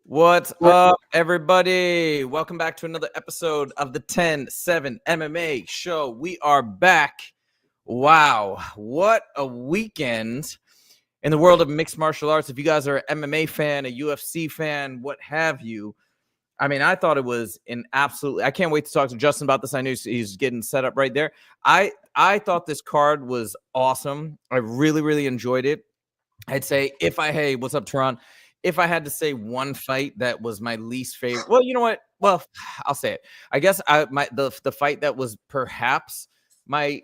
What's up, everybody? Welcome back to another episode of the 10-7 MMA show. We are back. Wow, what a weekend in the world of mixed martial arts. If you guys are an MMA fan, a UFC fan, what have you, I mean, I thought it was an absolutely, I can't wait to talk to Justin about this. I knew he's getting set up right there. I thought this card was awesome. I really enjoyed it. I'd say hey, what's up, Tehran? If I had to say one fight that was my least favorite, well, you know what? Well, I'll say it. I guess the fight that was perhaps my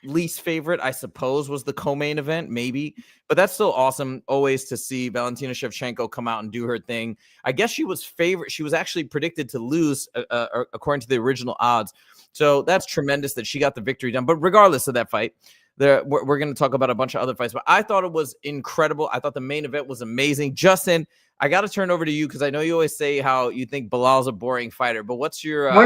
least favorite, I suppose, was the co-main event, maybe. But that's still awesome always to see Valentina Shevchenko come out and do her thing. I guess she was actually predicted to lose according to the original odds. So that's tremendous that she got the victory done. But regardless of that fight, we're going to talk about a bunch of other fights, but I thought it was incredible. I thought the main event was amazing. Justin, I got to turn over to you because I know you always say how you think Belal's a boring fighter, but what's your No.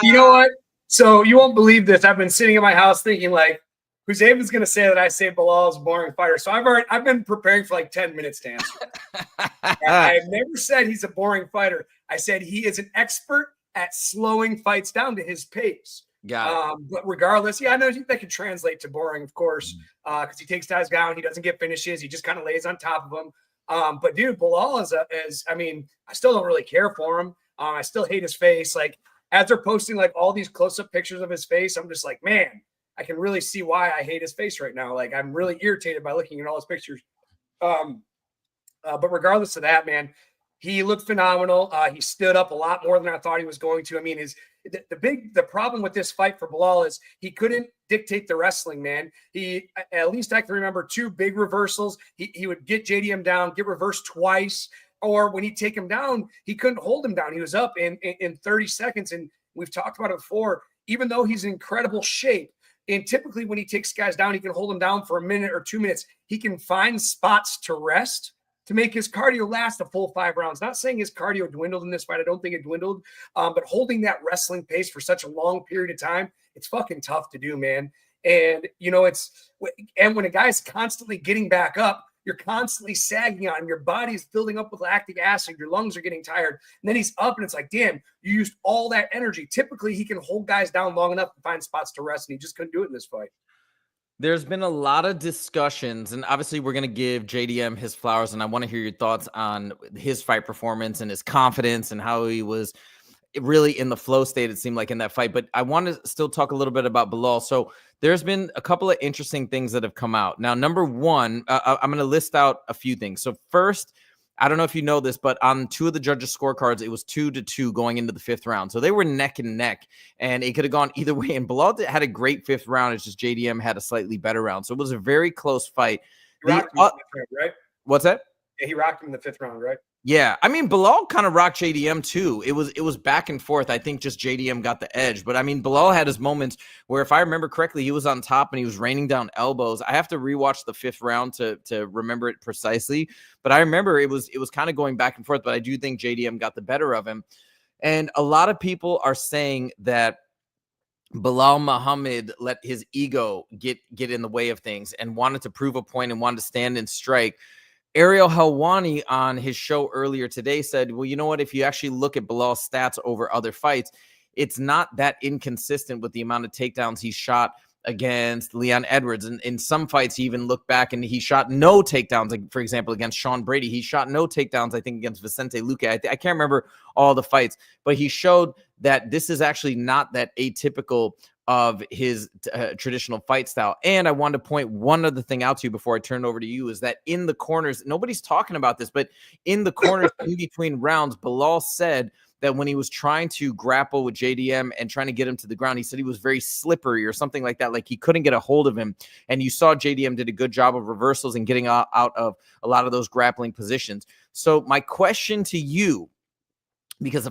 You know what? So you won't believe this. I've been sitting in my house thinking like, Huzavin's going to say that I say Belal's a boring fighter. So I've been preparing for like 10 minutes to answer. I've never said he's a boring fighter. I said he is an expert at slowing fights down to his pace. But regardless, I know that could translate to boring, of course, because he takes guys down, he doesn't get finishes, he just kind of lays on top of them. But dude, Belal I still don't really care for him. I still hate his face. Like as they're posting like all these close-up pictures of his face, I'm just like, man, I can really see why I hate his face right now. Like I'm really irritated by looking at all his pictures. But regardless of that, man, he looked phenomenal. He stood up a lot more than I thought he was going to. I mean, the problem with this fight for Belal is he couldn't dictate the wrestling, man. He, at least I can remember, two big reversals. He would get JDM down, get reversed twice, or when he'd take him down, he couldn't hold him down. He was up in 30 seconds, and we've talked about it before. Even though he's in incredible shape, and typically when he takes guys down, he can hold them down for a minute or 2 minutes. He can find spots to rest to make his cardio last a full 5 rounds. Not saying his cardio dwindled in this fight. I don't think it dwindled. But holding that wrestling pace for such a long period of time, it's fucking tough to do, man. And, you know, and when a guy's constantly getting back up, you're constantly sagging on him. Your body's building up with lactic acid. Your lungs are getting tired. And then he's up and it's like, damn, you used all that energy. Typically, he can hold guys down long enough to find spots to rest, and he just couldn't do it in this fight. There's been a lot of discussions, and obviously we're going to give JDM his flowers, and I want to hear your thoughts on his fight performance and his confidence and how he was really in the flow state, it seemed like, in that fight. But I want to still talk a little bit about Belal. So there's been a couple of interesting things that have come out. Now, number one, I'm going to list out a few things. So first, I don't know if you know this, but on 2 of the judges' scorecards, it was 2-2 going into the 5th round. So they were neck and neck, and it could have gone either way. And Belal had a great 5th round. It's just JDM had a slightly better round. So it was a very close fight. Right? What's that? Yeah, he rocked him in the 5th round, right? Yeah, I mean, Belal kind of rocked JDM too. It was back and forth. I think just JDM got the edge. But I mean, Belal had his moments where, if I remember correctly, he was on top and he was raining down elbows. I have to rewatch the 5th round to remember it precisely. But I remember it was kind of going back and forth. But I do think JDM got the better of him. And a lot of people are saying that Belal Muhammad let his ego get in the way of things and wanted to prove a point and wanted to stand and strike. Ariel Helwani on his show earlier today said, well, you know what? If you actually look at Belal's stats over other fights, it's not that inconsistent with the amount of takedowns he shot against Leon Edwards. And in some fights, he even looked back and he shot no takedowns. Like, for example, against Sean Brady, he shot no takedowns, I think, against Vicente Luque. I can't remember all the fights, but he showed that this is actually not that atypical of his traditional fight style. And I wanted to point one other thing out to you before I turn it over to you, is that in the corners, nobody's talking about this, but in the corners in between rounds, Belal said that when he was trying to grapple with JDM and trying to get him to the ground, he said he was very slippery or something like that. Like he couldn't get a hold of him. And you saw JDM did a good job of reversals and getting out of a lot of those grappling positions. So my question to you, because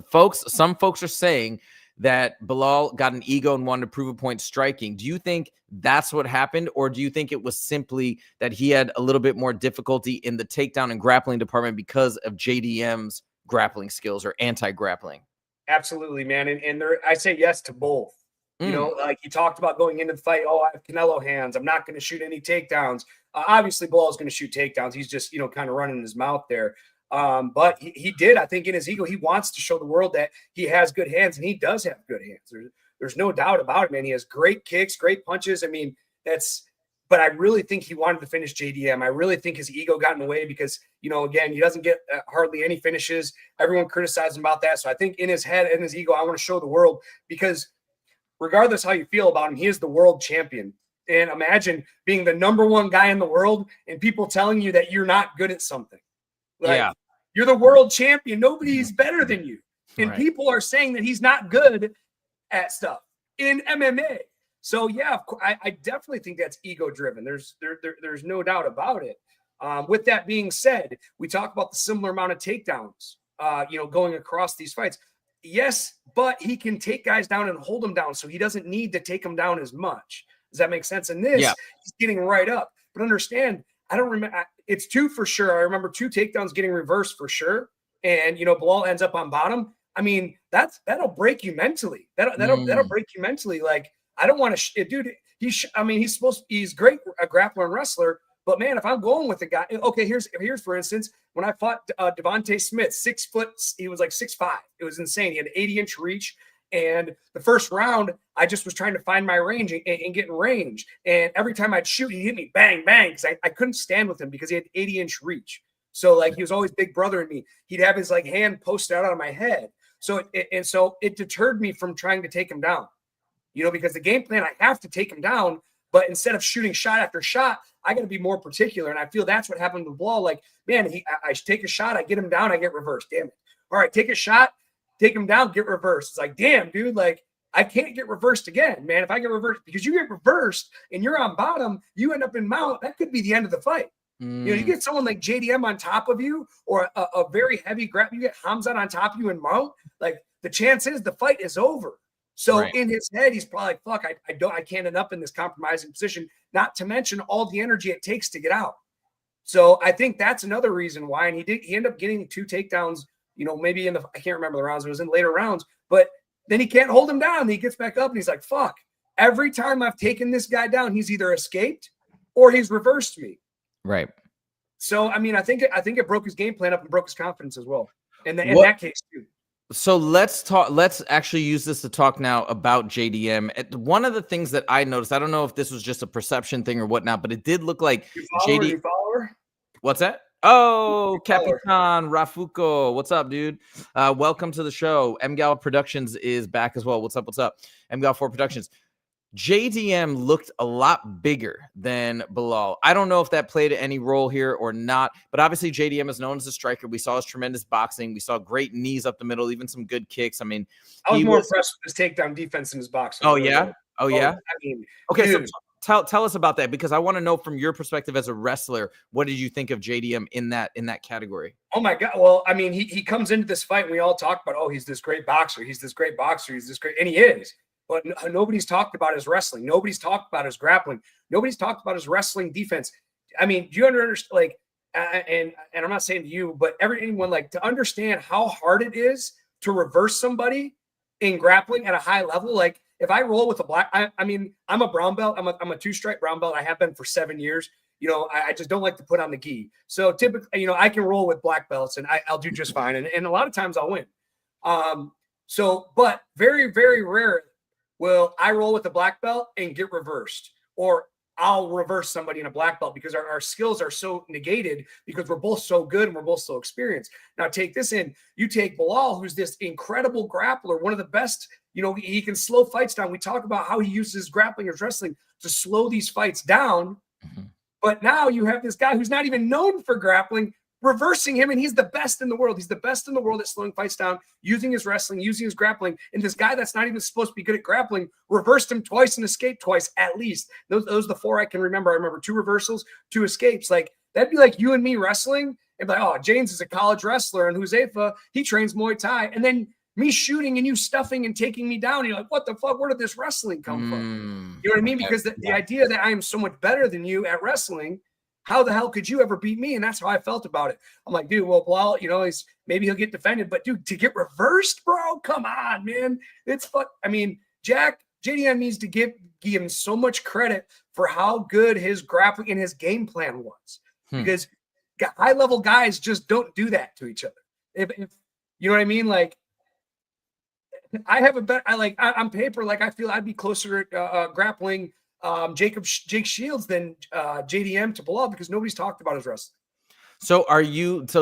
some folks are saying that Belal got an ego and wanted to prove a point striking. Do you think that's what happened? Or do you think it was simply that he had a little bit more difficulty in the takedown and grappling department because of JDM's grappling skills or anti-grappling? Absolutely, man. And I say yes to both. You know, like he talked about going into the fight, oh, I have Canelo hands. I'm not going to shoot any takedowns. Obviously, Belal is going to shoot takedowns. He's just, kind of running his mouth there. But he did, I think, in his ego, he wants to show the world that he has good hands, and he does have good hands. There's no doubt about it, man. He has great kicks, great punches. I mean, but I really think he wanted to finish JDM. I really think his ego got in the way because, again, he doesn't get hardly any finishes. Everyone criticized him about that. So I think in his head and his ego, I want to show the world, because regardless how you feel about him, he is the world champion. And imagine being the #1 guy in the world and people telling you that you're not good at something. Like, you're the world champion. Nobody's better than you. And people are saying that he's not good at stuff in MMA. So yeah, I definitely think that's ego driven. There's no doubt about it. With that being said, we talk about the similar amount of takedowns, going across these fights. Yes, but he can take guys down and hold them down, so he doesn't need to take them down as much. Does that make sense? And this, he's getting right up. But understand, I don't remember. It's 2 for sure. I remember 2 takedowns getting reversed for sure. And Belal ends up on bottom. I mean, that'll break you mentally. That'll break you mentally. Like, I don't want to, dude. He's great, a grappler and wrestler. But man, if I'm going with a guy, okay, here's for instance, when I fought Devontae Smith, 6 foot, he was like 6'5". It was insane. He had an 80-inch reach. And the first round, I just was trying to find my range and get in range. And every time I'd shoot, he hit me bang, bang, because I couldn't stand with him because he had 80-inch reach. So like, he was always big brothering me. He'd have his like hand posted out on my head. So it deterred me from trying to take him down, because the game plan, I have to take him down, but instead of shooting shot after shot, I got to be more particular. And I feel that's what happened with Belal. Like, man, I take a shot, I get him down, I get reversed. Damn it. All right, take a shot, take him down, get reversed. It's like, damn, dude, like, I can't get reversed again, man. If I get reversed, because you get reversed and you're on bottom, you end up in mount, that could be the end of the fight. You get someone like JDM on top of you, or a very heavy grab, you get Hamzat on top of you and mount, like, the chance is the fight is over. So in his head, he's probably like, fuck, I can't end up in this compromising position, not to mention all the energy it takes to get out. So I think that's another reason why. And he ended up getting 2 takedowns, maybe I can't remember the rounds, it was in later rounds, but then he can't hold him down. He gets back up and he's like, fuck, every time I've taken this guy down, he's either escaped or he's reversed me. Right. So, I mean, I think it broke his game plan up and broke his confidence as well. In that case too. So let's actually use this to talk now about JDM. One of the things that I noticed, I don't know if this was just a perception thing or whatnot, but it did look like JDM. What's that? Oh, Capitan Rafuko. What's up, dude? Welcome to the show. MGal Productions is back as well. What's up? MGal 4 Productions. JDM looked a lot bigger than Belal. I don't know if that played any role here or not, but obviously JDM is known as a striker. We saw his tremendous boxing. We saw great knees up the middle, even some good kicks. I mean, I was more impressed with his takedown defense in his boxing. Oh, yeah? Oh, yeah? I mean, okay, dude. So tell us about that, because I want to know from your perspective as a wrestler, what did you think of JDM in that category? Oh my God. Well, I mean, he comes into this fight and we all talk about, oh, he's this great boxer. He's this great boxer. He's this great, and he is. But nobody's talked about his wrestling. Nobody's talked about his grappling. Nobody's talked about his wrestling defense. I mean, do you understand? Like, and I'm not saying to you, but anyone, like, to understand how hard it is to reverse somebody in grappling at a high level. Like, if I roll with a black, I mean, I'm a brown belt. I'm a 2-stripe brown belt. I have been for 7 years. I just don't like to put on the gi. So typically, I can roll with black belts and I'll do just fine. And a lot of times I'll win. But very, very rare will I roll with a black belt and get reversed, or I'll reverse somebody in a black belt, because our skills are so negated because we're both so good and we're both so experienced. Now take this in. You take Belal, who's this incredible grappler, one of the best. He can slow fights down. We talk about how he uses grappling or wrestling to slow these fights down. Mm-hmm. But now you have this guy who's not even known for grappling, reversing him, and he's the best in the world. He's the best in the world at slowing fights down, using his wrestling, using his grappling. And this guy that's not even supposed to be good at grappling reversed him twice and escaped twice, at least. Those are the 4 I can remember. I remember 2 reversals, 2 escapes. Like, that'd be like you and me wrestling and be like, oh, James is a college wrestler, and Huzaifa, he trains Muay Thai. And then me shooting and you stuffing and taking me down. And you're like, what the fuck? Where did this wrestling come from? You know what I mean? Because the idea that I am so much better than you at wrestling, how the hell could you ever beat me? And that's how I felt about it. I'm like, dude, well, Belal, maybe he'll get defended, but dude, to get reversed, bro, come on, man. It's fun. I mean, JDM needs to give him so much credit for how good his grappling and his game plan was. Because high level guys just don't do that to each other. If you know what I mean, like I have a better, on paper, like I feel I'd be closer grappling Jake Shields than JDM to Belal because nobody's talked about his wrestling. So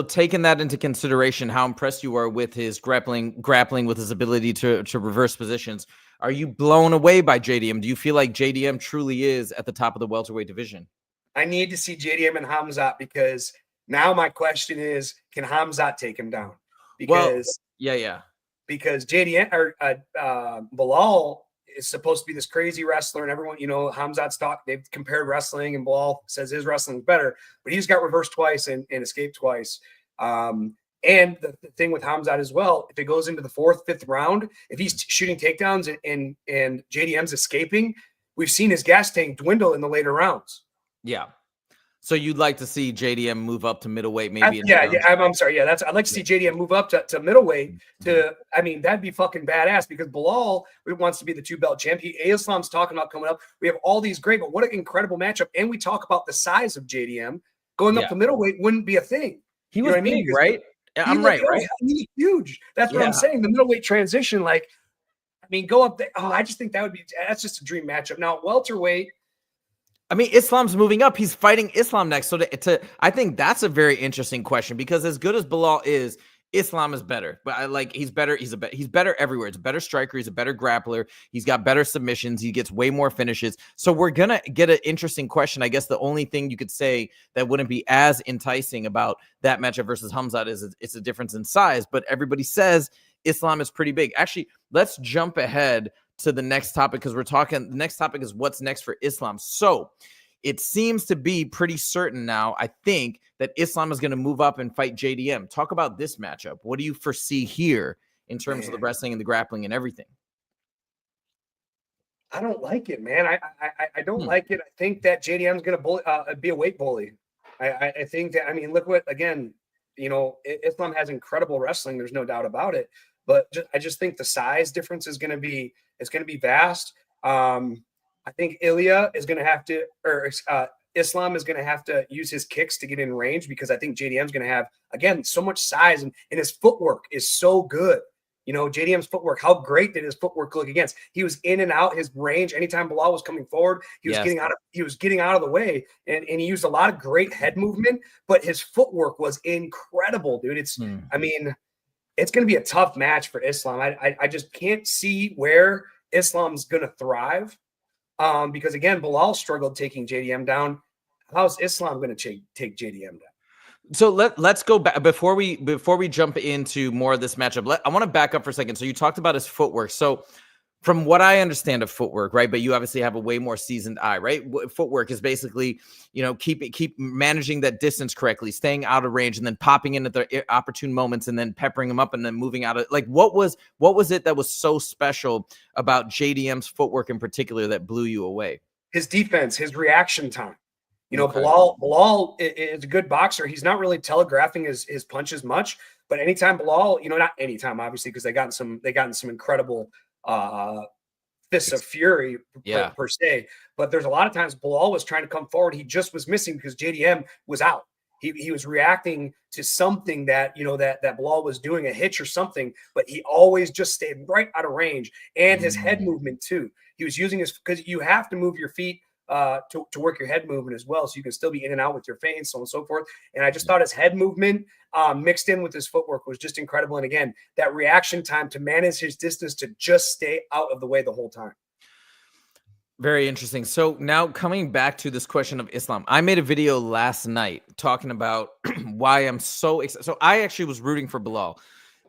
taking that into consideration, how impressed you are with his grappling with his ability to reverse positions, are you blown away by JDM? Do you feel like JDM truly is at the top of the welterweight division? I need to see JDM and Hamzat because now my question is, can Hamzat take him down? Because because JDM or Belal is supposed to be this crazy wrestler, and everyone, Hamzat's they've compared wrestling, and Belal says his wrestling's better, but he's got reversed twice and escaped twice. And the thing with Hamzat as well, if it goes into the 4th, 5th round, if he's shooting takedowns and JDM's escaping, we've seen his gas tank dwindle in the later rounds. Yeah. So you'd like to see JDM move up to middleweight, maybe? I'm sorry. Yeah, I'd like to see JDM move up to middleweight. That'd be fucking badass because Belal wants to be the 2-belt champion. Islam's talking about coming up. We have all these great, but what an incredible matchup. And we talk about the size of JDM going up to middleweight wouldn't be a thing. He was big, right? I'm right, right? He's huge. That's what I'm saying. The middleweight transition, go up there. Oh, I just think that's just a dream matchup. Now, welterweight. I mean, Islam's moving up. He's fighting Islam next. So I think that's a very interesting question because as good as Belal is, Islam is better. But he's better. He's better everywhere. He's a better striker. He's a better grappler. He's got better submissions. He gets way more finishes. So we're gonna get an interesting question. I guess the only thing you could say that wouldn't be as enticing about that matchup versus Hamzat is it's a difference in size. But everybody says Islam is pretty big. Actually, let's jump ahead to the next topic because the next topic is what's next for Islam. So it seems to be pretty certain now, I think, that Islam is going to move up and fight JDM. Talk about this matchup. What do you foresee here in terms of the wrestling and the grappling and everything? I don't like it, man. I don't like it. I think that JDM is going to be a weight bully. I think that, look what, again, Islam has incredible wrestling. There's no doubt about it. But I just think the size difference is going to be vast. I think Ilia is going to have to, or Islam is going to have to use his kicks to get in range because I think JDM is going to have, again, so much size and his footwork is so good. JDM's footwork, how great did his footwork look against? He was in and out his range. Anytime Belal was coming forward, he was getting out of the way and he used a lot of great head movement, but his footwork was incredible, dude. It's going to be a tough match for Islam. I just can't see where Islam's going to thrive because, again, Belal struggled taking JDM down. How's Islam going to take JDM down? So let's go back before we jump into more of this matchup. I want to back up for a second. So you talked about his footwork. So from what I understand of footwork, right? But you obviously have a way more seasoned eye, right? Footwork is basically, keep managing that distance correctly, staying out of range, and then popping in at the opportune moments, and then peppering them up, and then moving out of. What was it that was so special about JDM's footwork in particular that blew you away? His defense, his reaction time. Belal is a good boxer. He's not really telegraphing his punches much, but anytime Belal, not anytime, obviously, because they got some incredible fists of fury per se. But there's a lot of times Belal was trying to come forward. He just was missing because JDM was out. He was reacting to something that that Belal was doing, a hitch or something, but he always just stayed right out of range. And his head movement too. He was using because you have to move your feet to work your head movement as well, so you can still be in and out with your feints, so on and so forth. And I just thought his head movement mixed in with his footwork was just incredible. And again, that reaction time to manage his distance to just stay out of the way the whole time. Very interesting. So now coming back to this question of Islam, I made a video last night talking about why I'm so excited. So I actually was rooting for Belal.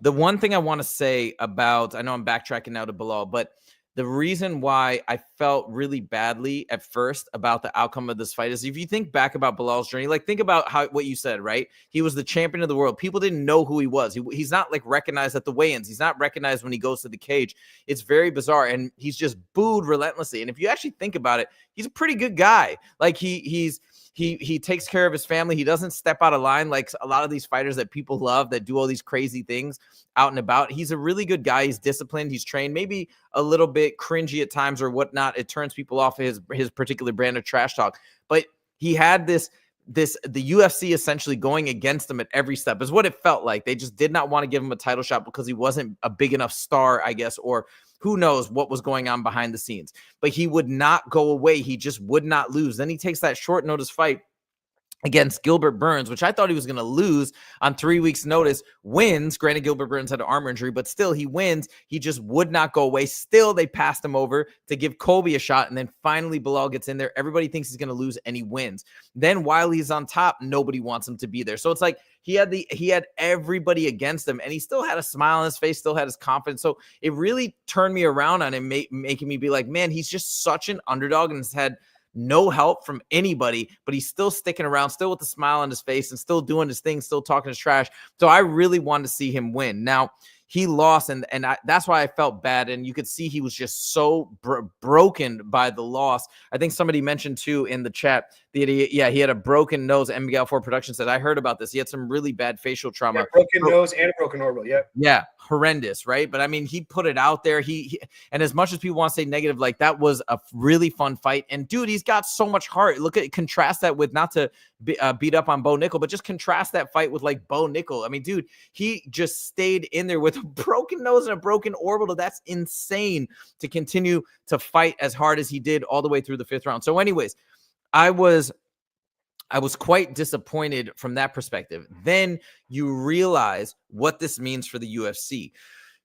The one thing I want to say about, I know I'm backtracking now to Belal, but the reason why I felt really badly at first about the outcome of this fight is if you think back about Belal's journey, think about what you said, right? He was the champion of the world. People didn't know who he was. He's not recognized at the weigh-ins. He's not recognized when he goes to the cage. It's very bizarre. And he's just booed relentlessly. And if you actually think about it, he's a pretty good guy. He takes care of his family. He doesn't step out of line like a lot of these fighters that people love that do all these crazy things out and about. He's a really good guy. He's disciplined. He's trained, maybe a little bit cringy at times or whatnot. It turns people off of his particular brand of trash talk. But he had this the UFC essentially going against him at every step is what it felt like. They just did not want to give him a title shot because he wasn't a big enough star, I guess, or who knows what was going on behind the scenes. But he would not go away. He just would not lose. Then he takes that short notice fight against Gilbert Burns, which I thought he was going to lose on 3 weeks' notice, wins. Granted, Gilbert Burns had an arm injury, but still he wins. He just would not go away. Still, they passed him over to give Colby a shot, and then finally Belal gets in there. Everybody thinks he's going to lose, and he wins. Then while he's on top, nobody wants him to be there. So it's like he had everybody against him, and he still had a smile on his face, still had his confidence. So it really turned me around on him, making me be like, man, he's just such an underdog and has had no help from anybody, but he's still sticking around, still with a smile on his face and still doing his thing, still talking his trash. So I really wanted to see him win. Now, he lost, and that's why I felt bad. And you could see he was just so broken by the loss. I think somebody mentioned too in the chat that he had a broken nose. M. Miguel 4 Production said, I heard about this. He had some really bad facial trauma. Yeah, broken nose and a broken orbital. Yeah, horrendous, right? But I mean, he put it out there. He and as much as people want to say negative, like that was a really fun fight. And dude, he's got so much heart. Contrast that with, not to beat up on Bo Nickel, but just contrast that fight with like Bo Nickel. I mean, dude, he just stayed in there with a broken nose and a broken orbital. That's insane to continue to fight as hard as he did all the way through the 5th round. So anyways, I was quite disappointed from that perspective. Then you realize what this means for the UFC.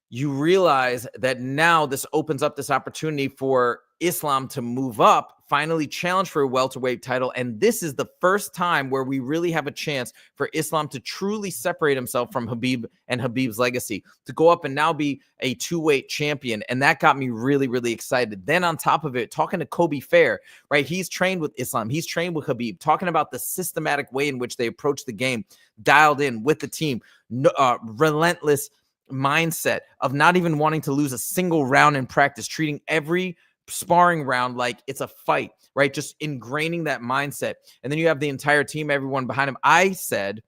You realize that now this opens up this opportunity for Islam to move up, finally challenge for a welterweight title. And this is the first time where we really have a chance for Islam to truly separate himself from Khabib and Khabib's legacy, to go up and now be a 2-weight champion. And that got me really, really excited. Then on top of it, talking to Kobe Fair, right? He's trained with Islam. He's trained with Khabib, talking about the systematic way in which they approach the game, dialed in with the team, relentless mindset of not even wanting to lose a single round in practice, treating every sparring round like it's a fight, right? Just ingraining that mindset. And then you have the entire team, everyone behind him. I said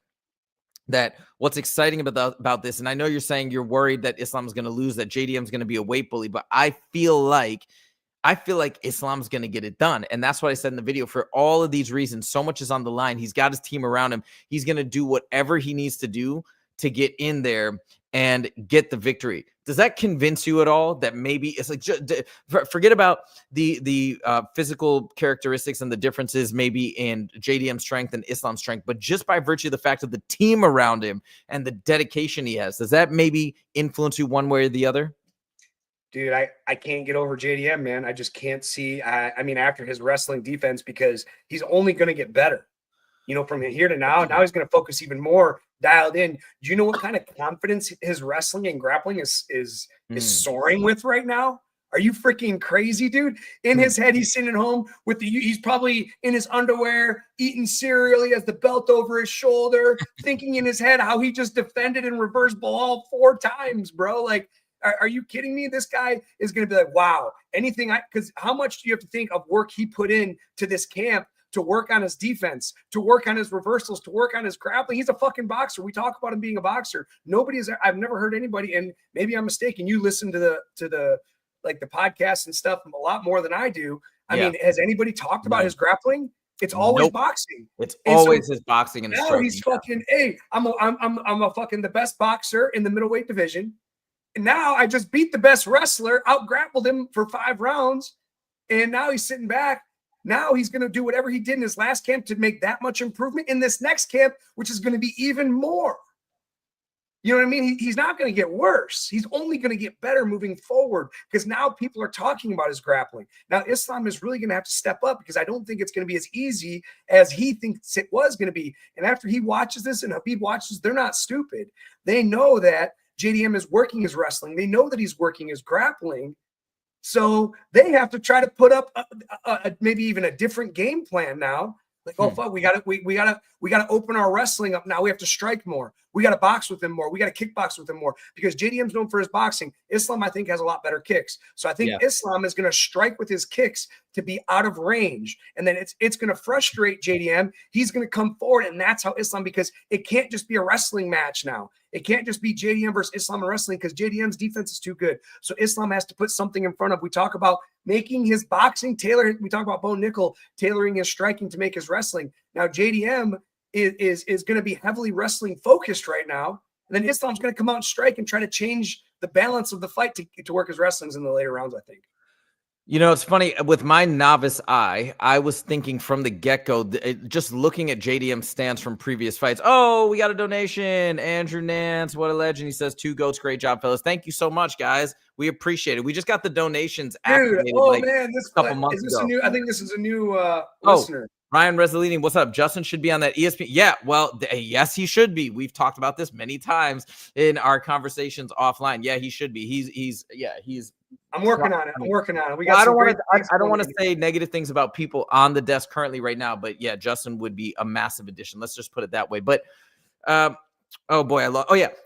that what's exciting about this, and I know you're saying you're worried that Islam is going to lose, that JDM is going to be a weight bully, but I feel like Islam's going to get it done. And that's what I said in the video. For all of these reasons, so much is on the line. He's got his team around him. He's going to do whatever he needs to do to get in there and get the victory. Does that convince you at all that maybe it's like, forget about the physical characteristics and the differences maybe in JDM's strength and Islam's strength, but just by virtue of the fact of the team around him and the dedication he has, does that maybe influence you one way or the other? Dude, I can't get over JDM, man. I just can't see. I mean, after his wrestling defense, because he's only going to get better. From here to now he's going to focus even more dialed in. Do you know what kind of confidence his wrestling and grappling is soaring with right now? Are you freaking crazy, dude? In his head, he's sitting at home he's probably in his underwear, eating cereal. He has the belt over his shoulder, thinking in his head how he just defended and reversed Belal 4 times, bro. Like, are you kidding me? This guy is going to be like, wow, because how much do you have to think of work he put in to this camp to work on his defense, to work on his reversals, to work on his grappling? He's a fucking boxer. We talk about him being a boxer. I've never heard anybody, and maybe I'm mistaken, you listen to the like the podcasts and stuff a lot more than I do. I mean, has anybody talked about his grappling? It's always boxing. It's always his boxing and his now he's fucking, hey, I'm a fucking the best boxer in the middleweight division. And now I just beat the best wrestler, out grappled him for 5 rounds. And now he's sitting back. Now he's going to do whatever he did in his last camp to make that much improvement in this next camp, which is going to be even more. You know what I mean? He's not going to get worse. He's only going to get better moving forward, because now people are talking about his grappling. Now Islam is really going to have to step up, because I don't think it's going to be as easy as he thinks it was going to be. And after he watches this and Khabib watches, they're not stupid. They know that JDM is working his wrestling. They know that he's working his grappling. So they have to try to put up maybe even a different game plan now. Like, oh fuck, we gotta open our wrestling up now. We have to strike more. We gotta box with him more. We gotta kickbox with him more, because JDM's known for his boxing. Islam, I think, has a lot better kicks. So I think Islam is gonna strike with his kicks to be out of range. And then it's going to frustrate JDM. He's going to come forward, and that's how Islam, because it can't just be a wrestling match now. It can't just be JDM versus Islam in wrestling because JDM's defense is too good. So Islam has to put something in front of. We talk about making his boxing tailored. We talk about Bo Nickel tailoring his striking to make his wrestling. Now JDM is going to be heavily wrestling focused right now. And then Islam's going to come out and strike and try to change the balance of the fight to work his wrestlings in the later rounds, I think. You know, it's funny, with my novice eye, I was thinking from the get-go, just looking at JDM's stance from previous fights. Oh, we got a donation. Andrew Nance, what a legend. He says, 2 GOATs, great job, fellas. Thank you so much, guys. We appreciate it. We just got the donations activated this a couple months ago. I think this is a new listener. Ryan Resolini, what's up? Justin should be on that ESPN. Yeah, well, yes, he should be. We've talked about this many times in our conversations offline. Yeah, he should be. He's. I'm working on it. We got. I don't want to say negative things about people on the desk currently right now, but yeah, Justin would be a massive addition. Let's just put it that way. But oh boy,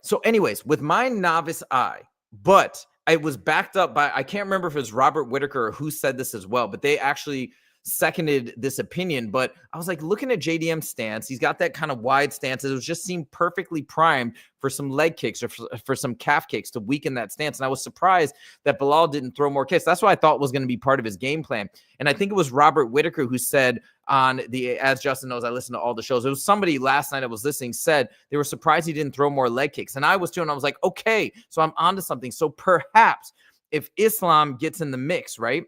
So, anyways, with my novice eye, but it was backed up by, I can't remember if it was Robert Whittaker or who said this as well, but they actually seconded this opinion. But I was like, looking at JDM's stance, he's got that kind of wide stance. It was just seemed perfectly primed for some leg kicks or for some calf kicks to weaken that stance. And I was surprised that Belal didn't throw more kicks. That's what I thought was going to be part of his game plan. And I think it was Robert Whittaker who said on the, as Justin knows, I listen to all the shows. It was somebody last night I was listening said they were surprised he didn't throw more leg kicks. And I was too, and I was like, okay, so I'm onto something. So perhaps if Islam gets in the mix, right?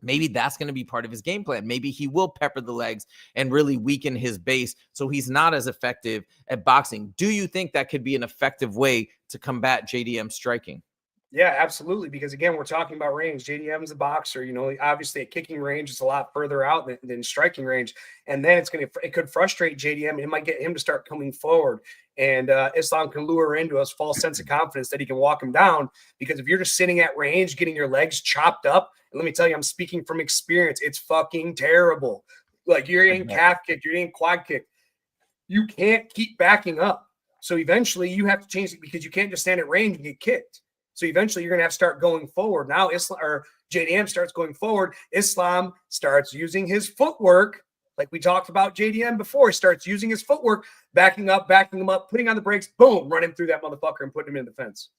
Maybe that's going to be part of his game plan. Maybe he will pepper the legs and really weaken his base so he's not as effective at boxing. Do you think that could be an effective way to combat JDM striking? Yeah, absolutely. Because again, we're talking about range. JDM's a boxer, you know, obviously at kicking range, it's a lot further out than striking range. And then it could frustrate JDM. It might get him to start coming forward. And Islam can lure into a false sense of confidence that he can walk him down. Because if you're just sitting at range, getting your legs chopped up, and let me tell you, I'm speaking from experience. It's fucking terrible. Like you're getting calf kicked, you're getting quad kicked. You can't keep backing up. So eventually you have to change it because you can't just stand at range and get kicked. So eventually you're going to have to start going forward. Now JDM starts going forward. Islam starts using his footwork. Like we talked about JDM before, he starts using his footwork, backing him up, putting on the brakes, boom, running through that motherfucker and putting him in the fence.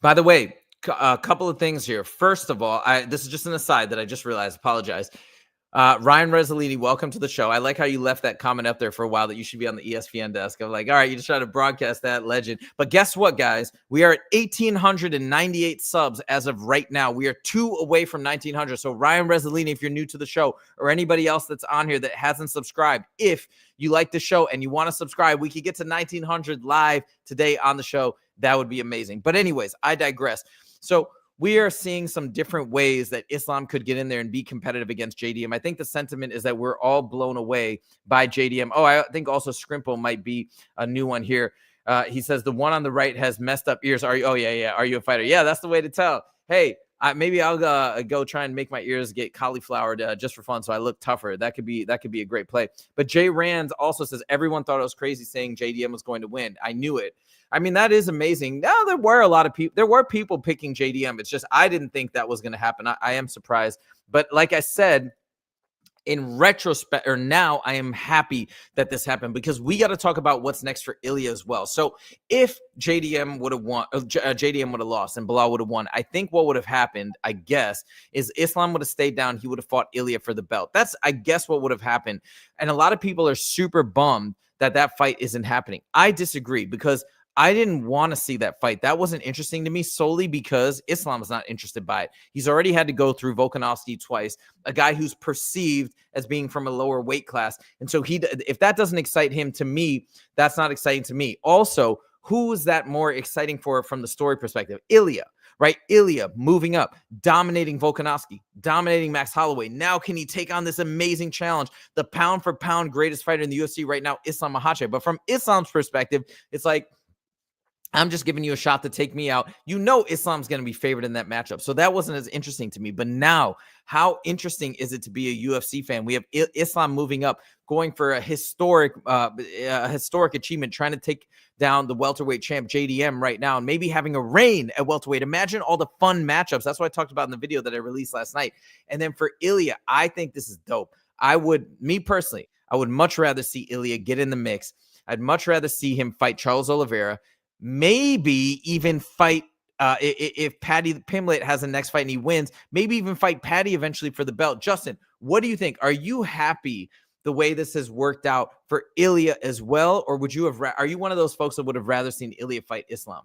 By the way, a couple of things here. First of all, this is just an aside that I just realized. Apologize. Ryan Resolini, welcome to the show. I like how you left that comment up there for a while that you should be on the ESPN desk. I'm like, all right, you just try to broadcast that, legend. But guess what, guys? We are at 1,898 subs as of right now. We are 2 away from 1,900. So Ryan Resolini, if you're new to the show, or anybody else that's on here that hasn't subscribed, if you like the show and you want to subscribe, we could get to 1,900 live today on the show. That would be amazing. But anyways, I digress. So we are seeing some different ways that Islam could get in there and be competitive against JDM. I think the sentiment is that we're all blown away by JDM. Oh, I think also Scrimple might be a new one here. He says the one on the right has messed up ears. Are you? Oh, yeah. Are you a fighter? Yeah, that's the way to tell. Hey, maybe I'll go try and make my ears get cauliflowered just for fun, so I look tougher. That could be a great play. But Jay Rand also says everyone thought it was crazy saying JDM was going to win. I knew it. I mean, that is amazing. Now, there were a lot of people. There were people picking JDM. It's just I didn't think that was going to happen. I am surprised. But like I said, in retrospect, or now, I am happy that this happened because we got to talk about what's next for Ilia as well. So if JDM would have won, JDM would have lost, and Belal would have won, I think what would have happened, I guess, is Islam would have stayed down. He would have fought Ilia for the belt. That's, I guess, what would have happened. And a lot of people are super bummed that fight isn't happening. I disagree because I didn't want to see that fight. That wasn't interesting to me solely because Islam is not interested by it. He's already had to go through Volkanovski twice, a guy who's perceived as being from a lower weight class. And so if that doesn't excite him, to me, that's not exciting to me. Also, who is that more exciting for from the story perspective? Ilia, right? Ilia moving up, dominating Volkanovski, dominating Max Holloway. Now can he take on this amazing challenge? The pound for pound greatest fighter in the UFC right now, Islam Makhachev. But from Islam's perspective, it's like, I'm just giving you a shot to take me out. You know Islam's going to be favored in that matchup. So that wasn't as interesting to me. But now, how interesting is it to be a UFC fan? We have Islam moving up going for a historic achievement, trying to take down the welterweight champ JDM right now, and maybe having a reign at welterweight. Imagine all the fun matchups. That's what I talked about in the video that I released last night. And then for Ilia, I think this is dope. Me personally, I would much rather see Ilia get in the mix. I'd much rather see him fight Charles Oliveira, maybe even fight if Paddy Pimblett has a next fight and he wins, maybe even fight Paddy eventually for the belt. Justin, what do you think? Are you happy the way this has worked out for Ilia as well? Or would you have, are you one of those folks that would have rather seen Ilia fight Islam?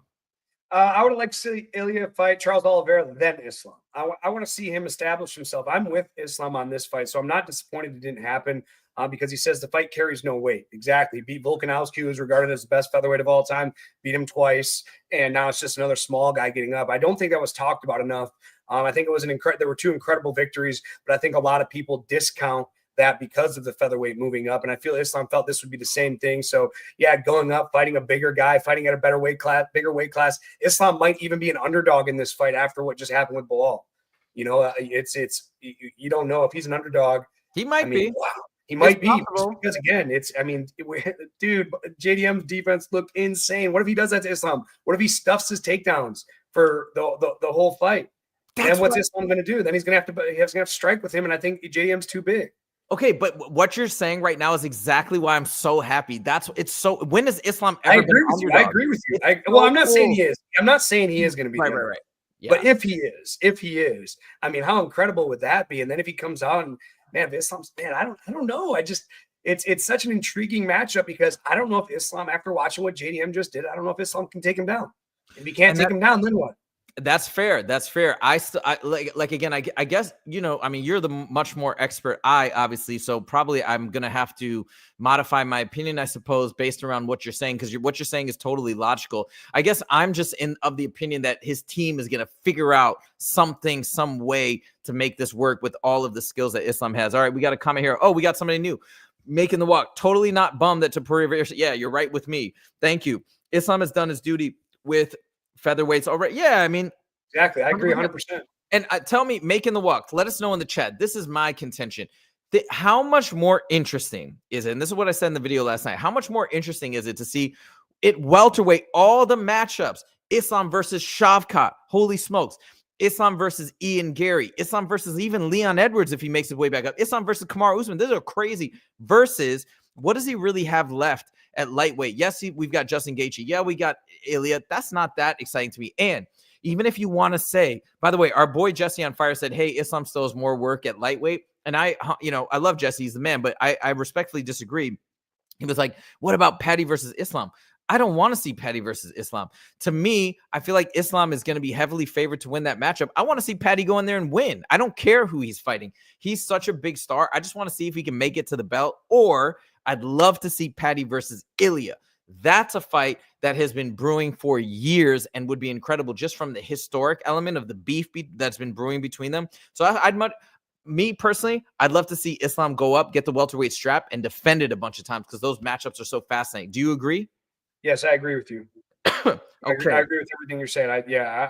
I would like to see Ilia fight Charles Oliveira than Islam. I want to see him establish himself. I'm with Islam on this fight, so I'm not disappointed it didn't happen because he says the fight carries no weight. Exactly. Beat Volkanovski, who is regarded as the best featherweight of all time, beat him twice, and now it's just another small guy getting up. I don't think that was talked about enough. I think it was there were two incredible victories, but I think a lot of people discount that because of the featherweight moving up. And I feel Islam felt this would be the same thing. So yeah, going up, fighting a bigger guy, fighting at a bigger weight class. Islam might even be an underdog in this fight after what just happened with Belal. You know, you don't know if he's an underdog. He might be. Wow. He might be because again, dude, JDM's defense looked insane. What if he does that to Islam? What if he stuffs his takedowns for the whole fight? And what's Islam going to do? Then he's going to have to strike with him. And I think JDM's too big. Okay, but what you're saying right now is exactly why I'm so happy. When does Islam ever? I agree with you. I'm not saying he is. I'm not saying he is going to be right. Yeah. But if he is, I mean, how incredible would that be? And then if he comes out and man, Islam's I don't know. It's such an intriguing matchup because I don't know if Islam, after watching what JDM just did, I don't know if Islam can take him down. If he can't take him down, then what? That's fair. That's fair. I guess, I mean, you're the much more expert obviously. So probably I'm going to have to modify my opinion, I suppose, based around what you're saying, because what you're saying is totally logical. I guess I'm just of the opinion that his team is going to figure out some way to make this work with all of the skills that Islam has. All right, we got a comment here. Oh, we got somebody new making the walk. Totally not bummed that Topuria. Yeah, you're right with me. Thank you. Islam has done his duty with featherweights already. Yeah, I mean, exactly. I agree 100%. And tell me, making the walk, let us know in the chat. This is my contention. How much more interesting is it? And this is what I said in the video last night. How much more interesting is it to see it welterweight, all the matchups? Islam versus Shavkat. Holy smokes. Islam versus Ian Gary. Islam versus even Leon Edwards if he makes his way back up. Islam versus Kamaru Usman. These are crazy. Versus, what does he really have left at lightweight? Yes, we've got Justin Gaethje. Yeah, we got Ilia. That's not that exciting to me. And even if you want to say, by the way, our boy Jesse on Fire said, hey, Islam still has more work at lightweight. And I love Jesse. He's the man, but I respectfully disagree. He was like, what about Paddy versus Islam? I don't want to see Paddy versus Islam. To me, I feel like Islam is going to be heavily favored to win that matchup. I want to see Paddy go in there and win. I don't care who he's fighting. He's such a big star. I just want to see if he can make it to the belt, or I'd love to see Paddy versus Ilia. That's a fight that has been brewing for years and would be incredible just from the historic element of the beef that's been brewing between them. So me personally, I'd love to see Islam go up, get the welterweight strap, and defend it a bunch of times because those matchups are so fascinating. Do you agree? Yes, I agree with you. Okay. I agree with everything you're saying.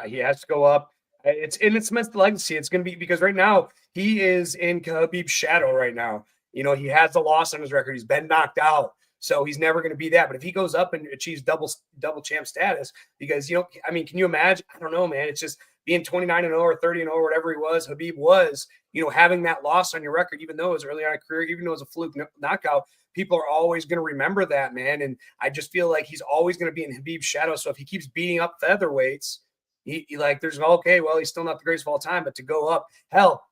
He has to go up. It's meant the legacy. It's going to be because right now he is in Khabib's shadow right now. You know, he has the loss on his record. He's been knocked out. So he's never going to be that. But if he goes up and achieves double champ status, because, I mean, can you imagine? I don't know, man. It's just being 29-0 or 30-0 or whatever he was. Khabib was, having that loss on your record, even though it was early on in a career, even though it was a fluke knockout, people are always going to remember that, man. And I just feel like he's always going to be in Khabib's shadow. So if he keeps beating up featherweights, there's okay, well, he's still not the greatest of all time, but to go up, hell,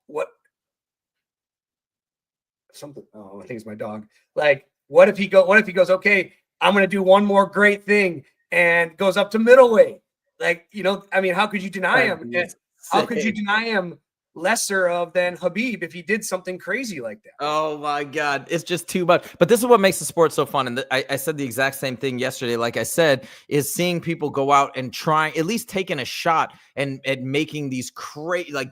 what? Something. Oh, I think it's my dog. What if he goes, okay, I'm going to do one more great thing and goes up to middleweight? I mean, how could you deny him? How could you deny him lesser of than Khabib if he did something crazy like that? Oh my God. It's just too much. But this is what makes the sport so fun. And I said the exact same thing yesterday. Like I said, is seeing people go out and trying, at least taking a shot and making these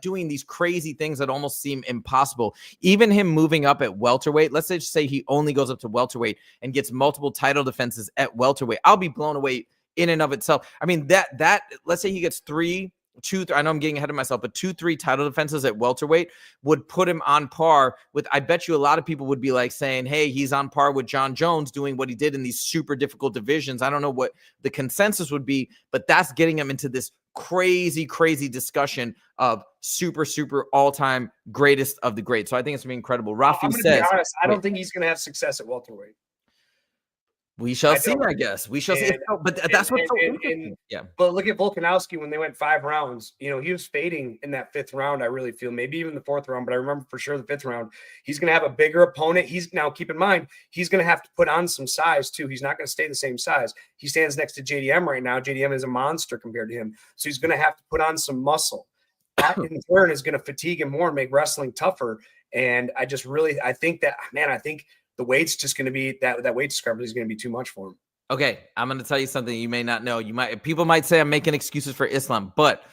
doing these crazy things that almost seem impossible. Even him moving up at welterweight, let's just say he only goes up to welterweight and gets multiple title defenses at welterweight. I'll be blown away in and of itself. I mean, that let's say he gets 3 I know I'm getting ahead of myself, but 2-3 title defenses at welterweight would put him on par with, I bet you a lot of people would be like saying, hey, he's on par with John Jones doing what he did in these super difficult divisions. I don't know what the consensus would be, but that's getting him into this crazy discussion of super all-time greatest of the great. So I think it's gonna be incredible. Rafi I'm gonna says, be honest, I don't think he's gonna have success at welterweight. we shall see, I guess. We shall see. But that's what's so interesting. Yeah. But look at Volkanovski when they went 5 rounds. You know, he was fading in that 5th round, I really feel. Maybe even the 4th round, but I remember for sure the 5th round. He's going to have a bigger opponent. Now, keep in mind, he's going to have to put on some size, too. He's not going to stay the same size. He stands next to JDM right now. JDM is a monster compared to him. So he's going to have to put on some muscle. That, in turn, is going to fatigue him more and make wrestling tougher. And I think the weight's just going to be that weight discrepancy is going to be too much for him. Okay, I'm going to tell you something you may not know. People might say I'm making excuses for Islam, but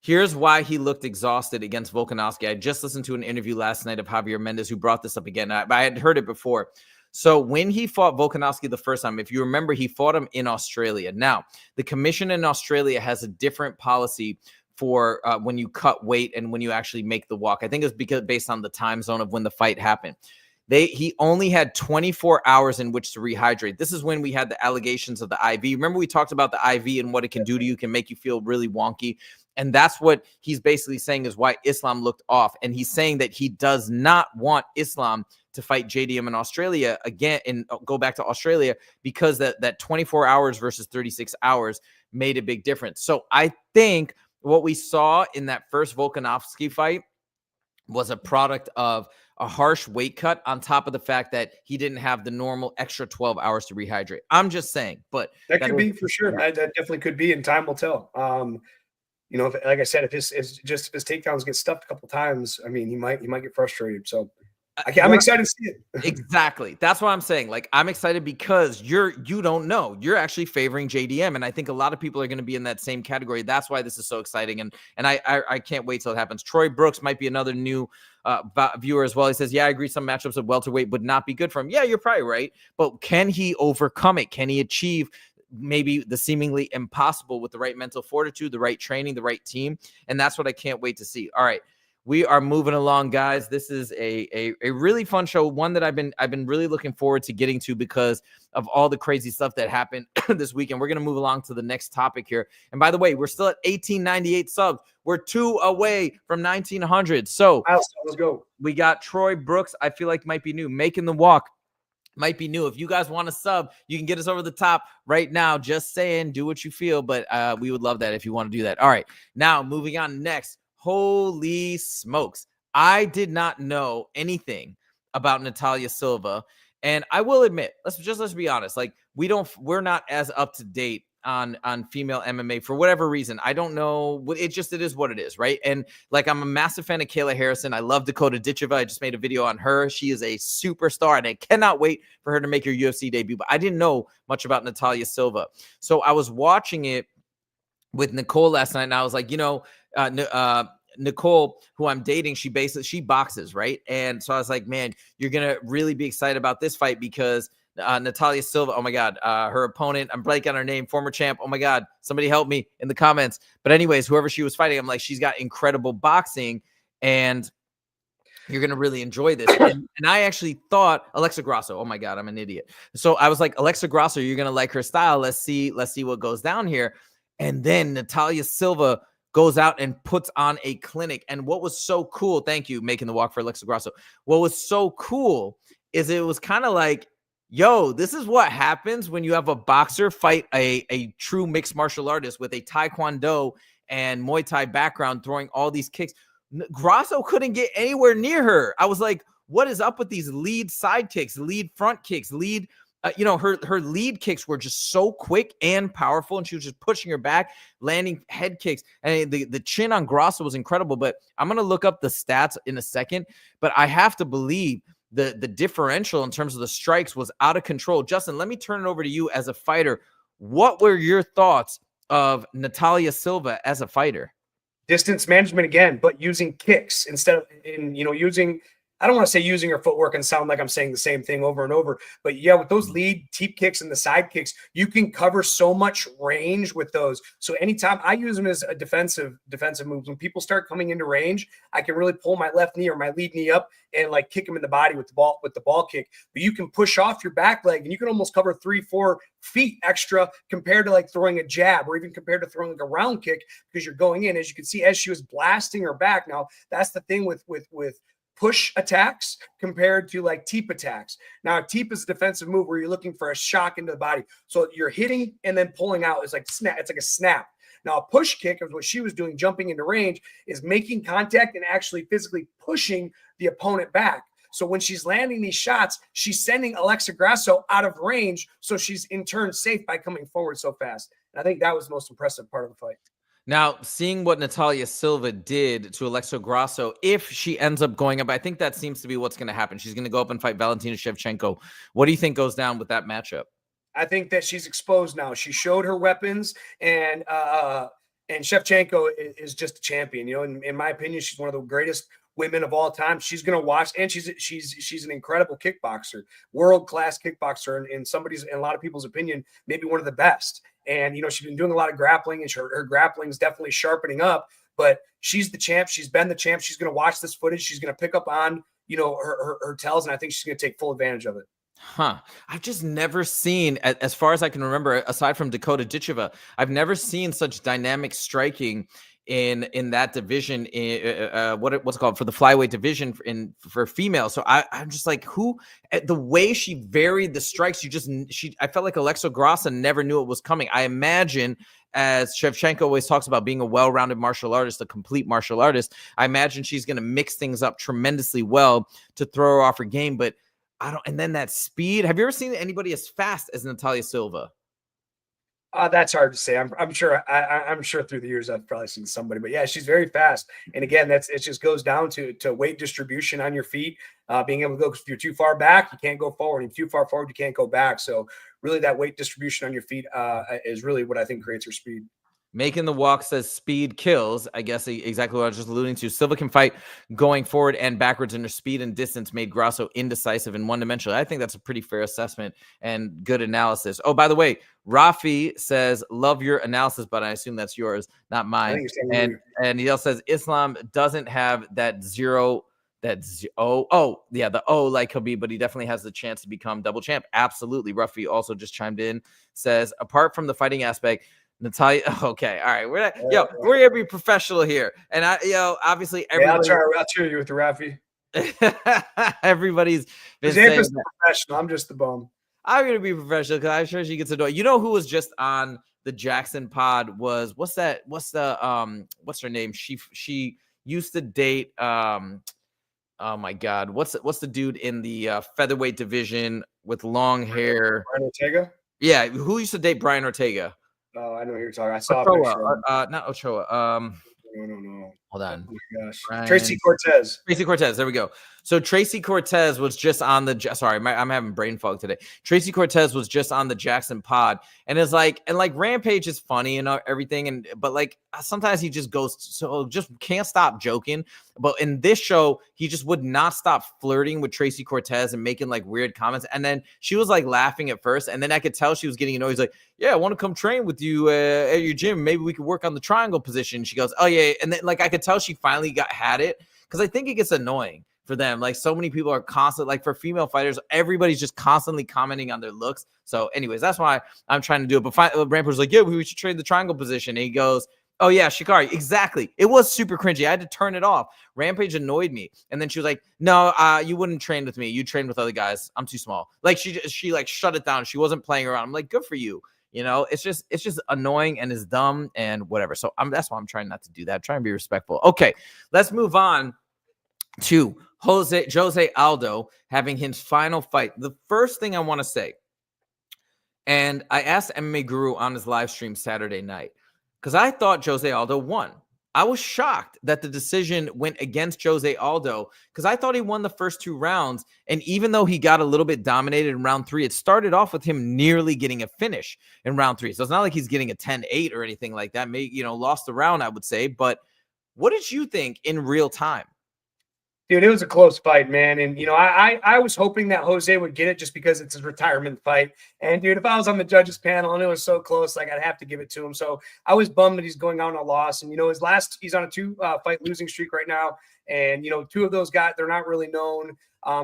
here's why he looked exhausted against Volkanovski. I just listened to an interview last night of Javier Mendez, who brought this up again. I had heard it before. So when he fought Volkanovski the first time, if you remember, he fought him in Australia. Now, the commission in Australia has a different policy for when you cut weight and when you actually make the walk. I think it's based on the time zone of when the fight happened. He only had 24 hours in which to rehydrate. This is when we had the allegations of the IV. Remember, we talked about the IV and what it can do to you, can make you feel really wonky. And that's what he's basically saying is why Islam looked off. And he's saying that he does not want Islam to fight JDM in Australia again and go back to Australia because that 24 hours versus 36 hours made a big difference. So I think what we saw in that first Volkanovski fight was a product of a harsh weight cut on top of the fact that he didn't have the normal extra 12 hours to rehydrate. I'm just saying, but that could be for sure. That definitely could be, and time will tell. You know, like I said, if his takedowns get stuffed a couple times, I mean, he might get frustrated. So I'm excited to see it. Exactly. That's what I'm saying. Like, I'm excited because you don't know. You're actually favoring JDM. And I think a lot of people are going to be in that same category. That's why this is so exciting. And I can't wait till it happens. Troy Brooks might be another new viewer as well. He says, yeah, I agree. Some matchups at welterweight would not be good for him. Yeah, you're probably right. But can he overcome it? Can he achieve maybe the seemingly impossible with the right mental fortitude, the right training, the right team? And that's what I can't wait to see. All right. We are moving along, guys. This is a really fun show, one that I've been really looking forward to getting to because of all the crazy stuff that happened this weekend. We're going to move along to the next topic here. And by the way, we're still at 1898 subs. We're 2 away from 1900. So let's go. We got Troy Brooks. I feel like might be new. Making the Walk might be new. If you guys want to sub, you can get us over the top right now. Just saying, do what you feel. But we would love that if you want to do that. All right. Now, moving on next. Holy smokes. I did not know anything about Natalia Silva. And I will admit, let's be honest. Like, we're not as up to date on female MMA for whatever reason. I don't know. It is what it is, right? And like, I'm a massive fan of Kayla Harrison. I love Dakota Ditcheva. I just made a video on her. She is a superstar, and I cannot wait for her to make her UFC debut. But I didn't know much about Natalia Silva. So I was watching it with Nicole last night, and I was like, Nicole, who I'm dating, she boxes, right? And so I was like, man, you're gonna really be excited about this fight because Natalia Silva, oh my God, her opponent, I'm blanking on her name, former champ, oh my God, somebody help me in the comments. But anyways, whoever she was fighting, I'm like, she's got incredible boxing, and you're gonna really enjoy this. And I actually thought Alexa Grasso, oh my God, I'm an idiot. So I was like, Alexa Grasso, you're gonna like her style. Let's see what goes down here. And then Natalia Silva goes out and puts on a clinic. And what was so cool, thank you, Making the Walk for Alexa Grasso. What was so cool is it was kind of like, yo, this is what happens when you have a boxer fight a true mixed martial artist with a Taekwondo and Muay Thai background throwing all these kicks. Grasso couldn't get anywhere near her. I was like, what is up with these lead side kicks, lead front kicks, lead her lead kicks were just so quick and powerful, and she was just pushing her back, landing head kicks. And the chin on Grasso was incredible. But I'm going to look up the stats in a second. But I have to believe the differential in terms of the strikes was out of control. Justin, let me turn it over to you as a fighter. What were your thoughts of Natalia Silva as a fighter? Distance management again, but using kicks instead of using I don't want to say using her footwork and sound like I'm saying the same thing over and over, but yeah, with those lead teep kicks and the side kicks, you can cover so much range with those. So anytime I use them as a defensive moves, when people start coming into range, I can really pull my left knee or my lead knee up and like kick them in the body with the ball kick. But you can push off your back leg and you can almost cover 3-4 feet extra compared to like throwing a jab, or even compared to throwing like a round kick, because you're going in. As you can see, as she was blasting her back. Now that's the thing with push attacks compared to like teep attacks. Now, a teep is a defensive move where you're looking for a shock into the body. So you're hitting and then pulling out. It's like snap. It's like a snap. Now, a push kick is what she was doing, jumping into range, is making contact and actually physically pushing the opponent back. So when she's landing these shots, she's sending Alexa Grasso out of range. So she's in turn safe by coming forward so fast. And I think that was the most impressive part of the fight. Now, seeing what Natalia Silva did to Alexa Grasso, if she ends up going up, I think that seems to be what's going to happen. She's going to go up and fight Valentina Shevchenko. What do you think goes down with that matchup? I think that she's exposed now. She showed her weapons, and Shevchenko is just a champion. You know, in my opinion, she's one of the greatest women of all time. She's going to watch, and she's an incredible kickboxer, world-class kickboxer, and in a lot of people's opinion, maybe one of the best. And, you know, she's been doing a lot of grappling, and her grappling is definitely sharpening up, but she's the champ. She's been the champ. She's going to watch this footage. She's going to pick up on, you know, her tells, and I think she's going to take full advantage of it. I've just never seen, as far as I can remember, aside from Dakota Ditcheva, I've never seen such dynamic striking in that division, what's it called, for the flyweight division for females. So I'm just like, the way she varied the strikes, I felt like Alexa Grasso never knew it was coming. I imagine, as Shevchenko always talks about being a well-rounded martial artist, a complete martial artist, I imagine she's going to mix things up tremendously well to throw her off her game. But and then that speed. Have you ever seen anybody as fast as Natalia Silva? That's hard to say. I'm sure. I'm sure through the years I've probably seen somebody, but yeah, she's very fast. And again, it just goes down to weight distribution on your feet, being able to go. If you're too far back, you can't go forward. If you're too far forward, you can't go back. So really, that weight distribution on your feet is really what I think creates her speed. Making the Walk says speed kills. I guess exactly what I was just alluding to. Silva can fight going forward and backwards, and her speed and distance made Grasso indecisive and one-dimensional. I think that's a pretty fair assessment and good analysis. Oh, by the way, Rafi says, love your analysis, but I assume that's yours, not mine. And he also says Islam doesn't have that zero. The O like Khabib, but he definitely has the chance to become double champ. Absolutely. Rafi also just chimed in, says, apart from the fighting aspect, Natalia, okay, all right, we're gonna be professional here, and obviously, I'll cheer you with the Rafi. Everybody's been saying professional. I'm just the bum. I'm gonna be professional because I'm sure she gets annoyed. You know who was just on the Jackson pod was what's her name? She used to date oh my god, what's the dude in the featherweight division with long hair? Brian Ortega. Yeah, who used to date Brian Ortega? Oh, I know who you're talking. I saw Ochoa, a picture. not Ochoa. No. Hold on. Oh my gosh. Tracy Cortez. Tracy Cortez. There we go. So Tracy Cortez was just on the. Sorry, I'm having brain fog today. Tracy Cortez was just on the Jackson pod, and it's like, Rampage is funny and everything, but like sometimes he just goes just can't stop joking. But in this show, he just would not stop flirting with Tracy Cortez and making like weird comments. And then she was like laughing at first, and then I could tell she was getting annoyed. He's like, "Yeah, I want to come train with you at your gym. Maybe we could work on the triangle position." She goes, "Oh yeah," and then like I could tell she finally had it, because I think it gets annoying for them. Like so many people are constantly, like for female fighters, everybody's just constantly commenting on their looks. So anyways, that's why I'm trying to do it. But Rampage was like, yeah, we should train the triangle position. And he goes, oh yeah, Shikari. Exactly. It was super cringy. I had to turn it off. Rampage annoyed me. And then she was like, no, you wouldn't train with me. You train with other guys. I'm too small. Like she like shut it down. She wasn't playing around. I'm like, good for you. You know, it's just annoying and it's dumb and whatever. So that's why I'm trying not to do that. I'm trying to be respectful. Okay, let's move on to Jose Aldo having his final fight. The first thing I want to say, and I asked MMA Guru on his live stream Saturday night, because I thought Jose Aldo won. I was shocked that the decision went against Jose Aldo, because I thought he won the first 2 rounds. And even though he got a little bit dominated in round 3, it started off with him nearly getting a finish in round 3. So it's not like he's getting a 10-8 or anything like that. Lost the round, I would say. But what did you think in real time? Dude, it was a close fight, man. And, I was hoping that Jose would get it just because it's his retirement fight. And, dude, if I was on the judges panel and it was so close, like, I'd have to give it to him. So I was bummed that he's going out on a loss. And, he's on a 2-fight losing streak right now. And, 2 of those guys, they're not really known.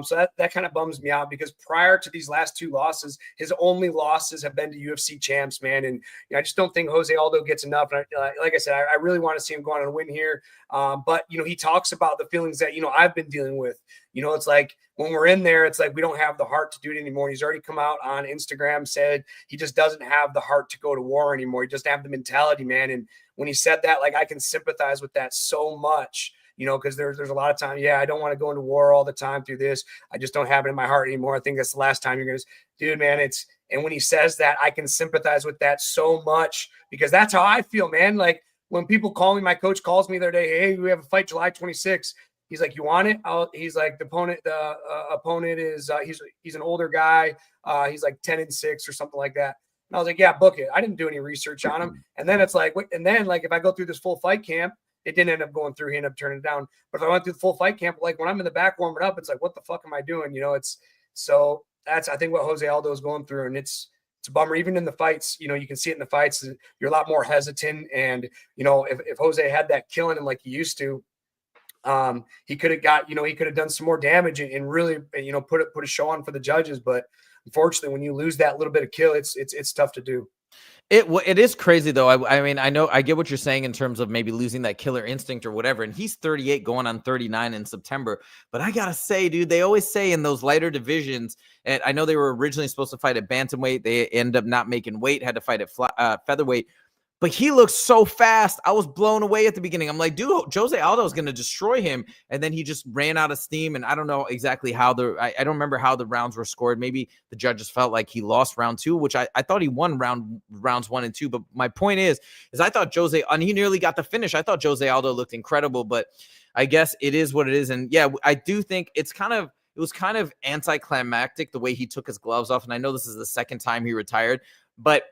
So that kind of bums me out because prior to these last 2 losses, his only losses have been to UFC champs, man. And I just don't think Jose Aldo gets enough. And like I said, I really want to see him go on and win here. But he talks about the feelings that I've been dealing with. It's like when we're in there, it's like we don't have the heart to do it anymore. He's already come out on Instagram, said he just doesn't have the heart to go to war anymore. He doesn't have the mentality, man. And when he said that, like, I can sympathize with that so much. Because there's a lot of time. Yeah, I don't want to go into war all the time through this. I just don't have it in my heart anymore. I think that's the last time you're going to, dude, man. And when he says that, I can sympathize with that so much because that's how I feel, man. Like when people call me, my coach calls me the other day, hey, we have a fight July 26th. He's like, you want it? He's like, the opponent is, he's an older guy. He's like 10-6 or something like that. And I was like, yeah, book it. I didn't do any research on him. And then it's like, if I go through this full fight camp, it didn't end up going through. He ended up turning it down. But if I went through the full fight camp, like when I'm in the back warming up, it's like, what the fuck am I doing? That's, I think, what Jose Aldo is going through. And it's a bummer. Even in the fights, you can see it in the fights. You're a lot more hesitant. And, if Jose had that killing him like he used to, he could have done some more damage and really, put a show on for the judges. But unfortunately, when you lose that little bit of kill, it's tough to do. It is crazy though. I mean, I know I get what you're saying in terms of maybe losing that killer instinct or whatever. And he's 38 going on 39 in September. But I gotta say, dude, they always say in those lighter divisions, and I know they were originally supposed to fight at bantamweight. They end up not making weight, had to fight at featherweight. But he looks so fast. I was blown away at the beginning. I'm like, dude, Jose Aldo is going to destroy him. And then he just ran out of steam. And I don't know exactly how I don't remember how the rounds were scored. Maybe the judges felt like he lost round 2, which I thought he won rounds 1 and 2. But my point is I thought and he nearly got the finish. I thought Jose Aldo looked incredible, but I guess it is what it is. And yeah, I do think it was kind of anticlimactic the way he took his gloves off. And I know this is the second time he retired, but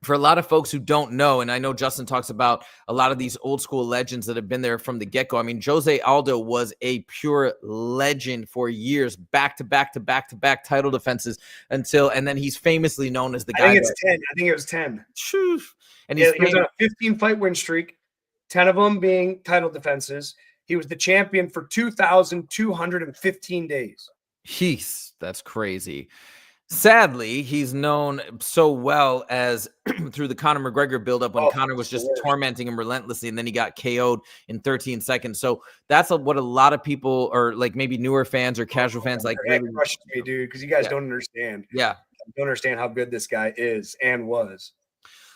for a lot of folks who don't know, and I know Justin talks about a lot of these old school legends that have been there from the get-go. I mean, Jose Aldo was a pure legend for years, back-to-back title defenses and then he's famously known as the guy. I think it's 10. I think it was 10. And he was on a 15-fight win streak, 10 of them being title defenses. He was the champion for 2,215 days. That's crazy. Sadly, he's known so well as through the Conor McGregor buildup when Conor was just tormenting him relentlessly, and then he got KO'd in 13 seconds. So that's what a lot of people, or like maybe newer fans or casual fans, like really crushed me, dude, because you guys don't understand. Yeah, don't understand how good this guy is and was.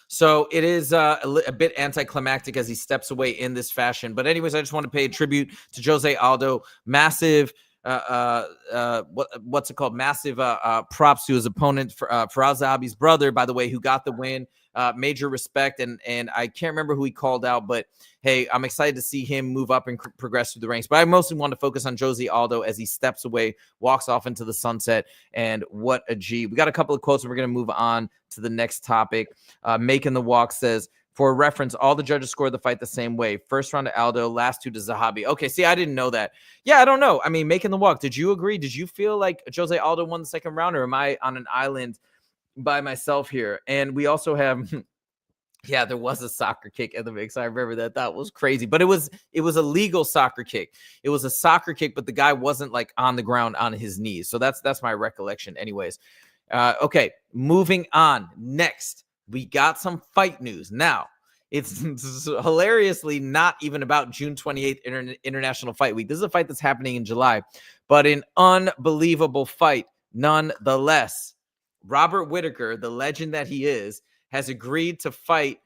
So it is a bit anticlimactic as he steps away in this fashion. But anyways, I just want to pay a tribute to Jose Aldo. Massive. What's it called? Massive props to his opponent, Faraz Zahabi's brother, by the way, who got the win. Major respect, and I can't remember who he called out, but hey, I'm excited to see him move up and progress through the ranks. But I mostly want to focus on Jose Aldo as he steps away, walks off into the sunset, and what a G. We got a couple of quotes, and we're going to move on to the next topic. Making the Walk says, for reference, all the judges scored the fight the same way. First round to Aldo, last 2 to Zahabi. Okay, see, I didn't know that. Yeah, I don't know. I mean, Making the Walk, did you agree? Did you feel like Jose Aldo won the second round, or am I on an island by myself here? And we also have, yeah, there was a soccer kick in the mix. I remember that. That was crazy. But it was a legal soccer kick. It was a soccer kick, but the guy wasn't like on the ground on his knees. So that's my recollection anyways. Okay, moving on. Next, we got some fight news. Now, it's hilariously not even about June 28th International Fight Week. This is a fight that's happening in July, but an unbelievable fight nonetheless. Robert Whittaker, the legend that he is, has agreed to fight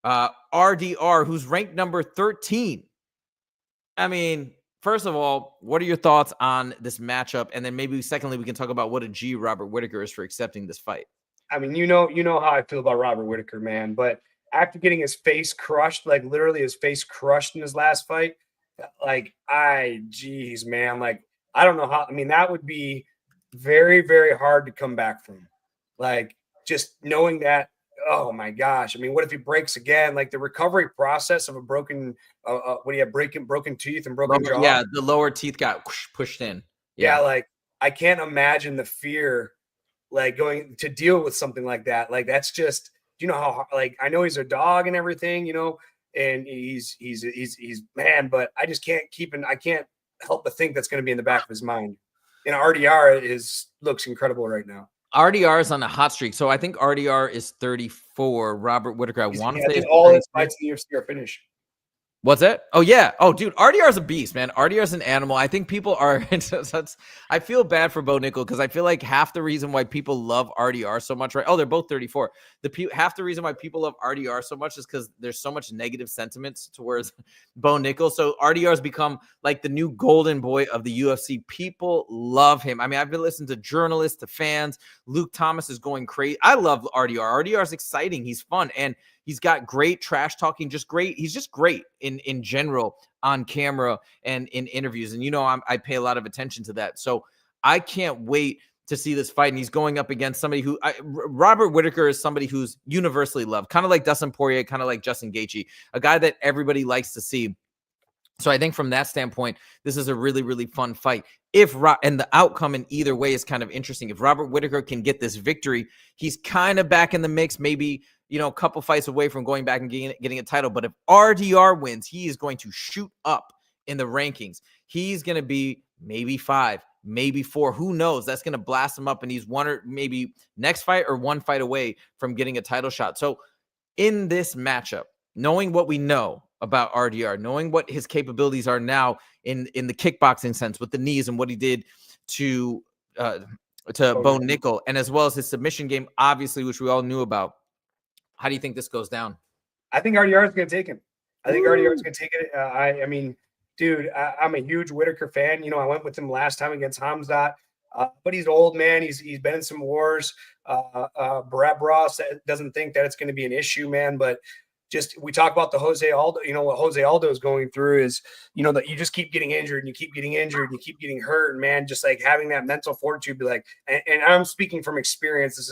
RDR, who's ranked number 13. I mean, first of all, what are your thoughts on this matchup? And then maybe secondly, we can talk about what a G Robert Whittaker is for accepting this fight. I mean, you know how I feel about Robert Whittaker, man. But after getting his face crushed, like literally his face crushed in his last fight, like, geez, man, like, I don't know how. I mean, that would be very, very hard to come back from. Like, just knowing that oh my gosh. I mean, what if he breaks again? Like the recovery process of a broken, what do you have, broken tooth and broken jaw? Yeah, the lower teeth got pushed in. Yeah, Yeah. like I can't imagine the fear, like going to deal with something like that. Like that's just, you know how like I know he's a dog and everything, and he's man, but I just can't I can't help but think that's going to be in the back of his mind. And RDR looks incredible right now. RDR is on a hot streak. So I think RDR is 34. Robert Whittaker, I want to I say think is all his 33. fights in the UFC are finished. What's it? Oh yeah. Oh dude, RDR is a beast, man. RDR is an animal. I think people are. I feel bad for Bo Nickel because I feel like half the reason why people love RDR so much, right? Oh, they're both 34. Half the reason why people love RDR so much is because there's so much negative sentiments towards Bo Nickel. So RDR has become like the new golden boy of the UFC. People love him. I mean, I've been listening to journalists, to fans. Luke Thomas is going crazy. I love RDR. RDR is exciting. He's fun and he's got great trash talking, just great. He's just great in general on camera and in interviews. And, I pay a lot of attention to that. So I can't wait to see this fight. And he's going up against somebody Robert Whittaker is somebody who's universally loved, kind of like Dustin Poirier, kind of like Justin Gaethje, a guy that everybody likes to see. So I think from that standpoint, this is a really, really fun fight. And the outcome in either way is kind of interesting. If Robert Whittaker can get this victory, he's kind of back in the mix, maybe, a couple fights away from going back and getting a title. But if RDR wins, he is going to shoot up in the rankings. He's going to be maybe 5, maybe 4. Who knows? That's going to blast him up. And he's one or maybe next fight or one fight away from getting a title shot. So in this matchup, knowing what we know about RDR, knowing what his capabilities are now in the kickboxing sense with the knees and what he did to Bo Nickel, and as well as his submission game, obviously, which we all knew about. How do you think this goes down? I think RDR is going to take him. I think RDR is going to take it. I mean, dude, I'm a huge Whittaker fan. I went with him last time against Hamzat, but he's old, man. He's been in some wars. Brad Ross doesn't think that it's going to be an issue, man. But just we talk about the Jose Aldo. What Jose Aldo is going through is, that you just keep getting injured and you keep getting injured and you keep getting hurt. And man, just like having that mental fortitude, be like, and I'm speaking from experience. This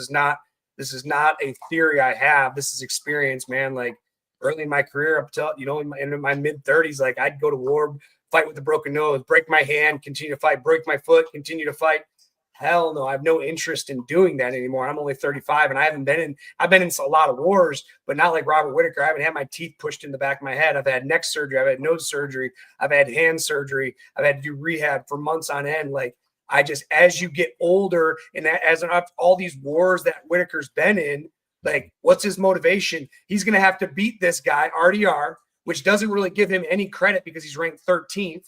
is not a theory I have. This is experience, man. Like early in my career, up to in my mid 30s, like I'd go to war, fight with a broken nose, break my hand, continue to fight, break my foot, continue to fight. Hell no, I have no interest in doing that anymore. I'm only 35 and I've been in a lot of wars, but not like Robert Whittaker. I haven't had my teeth pushed in the back of my head. I've had neck surgery. I've had nose surgery. I've had hand surgery. I've had to do rehab for months on end. Like as you get older and as all these wars that Whittaker's been in, like what's his motivation? He's going to have to beat this guy, RDR, which doesn't really give him any credit because he's ranked 13th.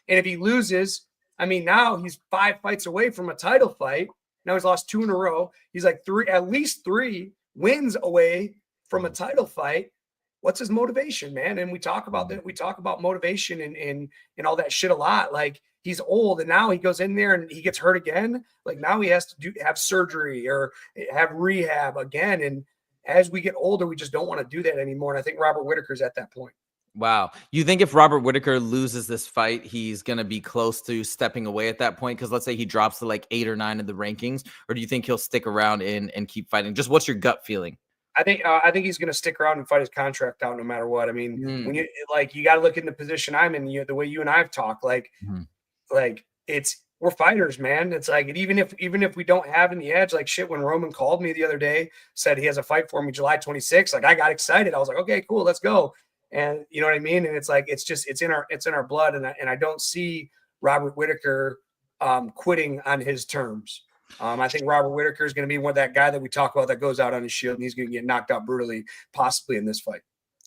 And if he loses, I mean, now he's 5 fights away from a title fight. Now he's lost 2 in a row. He's like at least 3 wins away from a title fight. What's his motivation, man? And we talk about that. We talk about motivation and all that shit a lot. Like he's old and now he goes in there and he gets hurt again. Like now he has to have surgery or have rehab again. And as we get older, we just don't want to do that anymore. And I think Robert Whittaker's at that point. Wow. You think if Robert Whittaker loses this fight, he's going to be close to stepping away at that point? Because let's say he drops to like 8 or 9 in the rankings, or do you think he'll stick around and keep fighting? Just what's your gut feeling? I think he's going to stick around and fight his contract out no matter what. I mean, when you got to look in the position I'm in, the way you and I've talked, like we're fighters, man. It's like, even if we don't have any edge, like shit, when Roman called me the other day, said he has a fight for me July 26th, like I got excited. I was like, okay, cool, let's go. And you know what I mean? And it's like, it's in our blood. And I don't see Robert Whittaker quitting on his terms. I think Robert Whittaker is going to be that guy that we talk about that goes out on his shield and he's going to get knocked out brutally, possibly in this fight.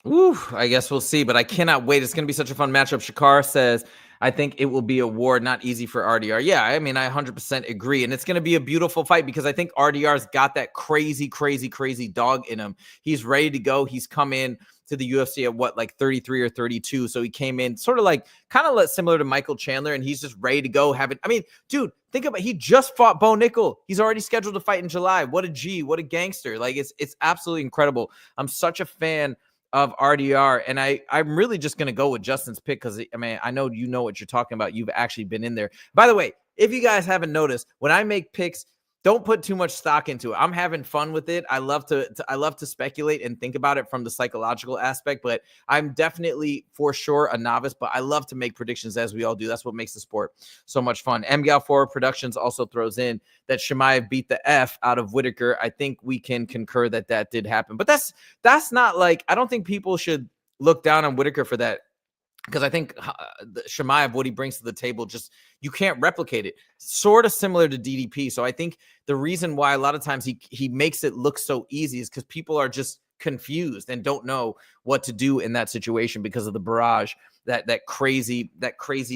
Ooh, I guess we'll see, but I cannot wait. It's going to be such a fun matchup. Shakar says, I think it will be a war, not easy for RDR. Yeah, I mean, I 100% agree. And it's going to be a beautiful fight because I think RDR's got that crazy, crazy, crazy dog in him. He's ready to go. He's come in to the UFC at like 33 or 32. So he came in sort of like kind of similar to Michael Chandler, and he's just ready to go. I mean, dude, think about it. He just fought Bo Nickel. He's already scheduled to fight in July. What a G, what a gangster. Like it's absolutely incredible. I'm such a fan of RDR, and I'm really just going to go with Justin's pick because, I mean, I know you know what you're talking about. You've actually been in there. By the way, if you guys haven't noticed, when I make picks, don't put too much stock into it. I'm having fun with it. I love to speculate and think about it from the psychological aspect, but I'm definitely for sure a novice, but I love to make predictions as we all do. That's what makes the sport so much fun. MGAL Forward Productions also throws in that Chimaev beat the F out of Whittaker. I think we can concur that that did happen, but that's not like, I don't think people should look down on Whittaker for that. Because I think Chimaev, what he brings to the table, just you can't replicate it. Sort of similar to DDP. So I think the reason why a lot of times he makes it look so easy is because people are just confused and don't know what to do in that situation because of the barrage, that crazy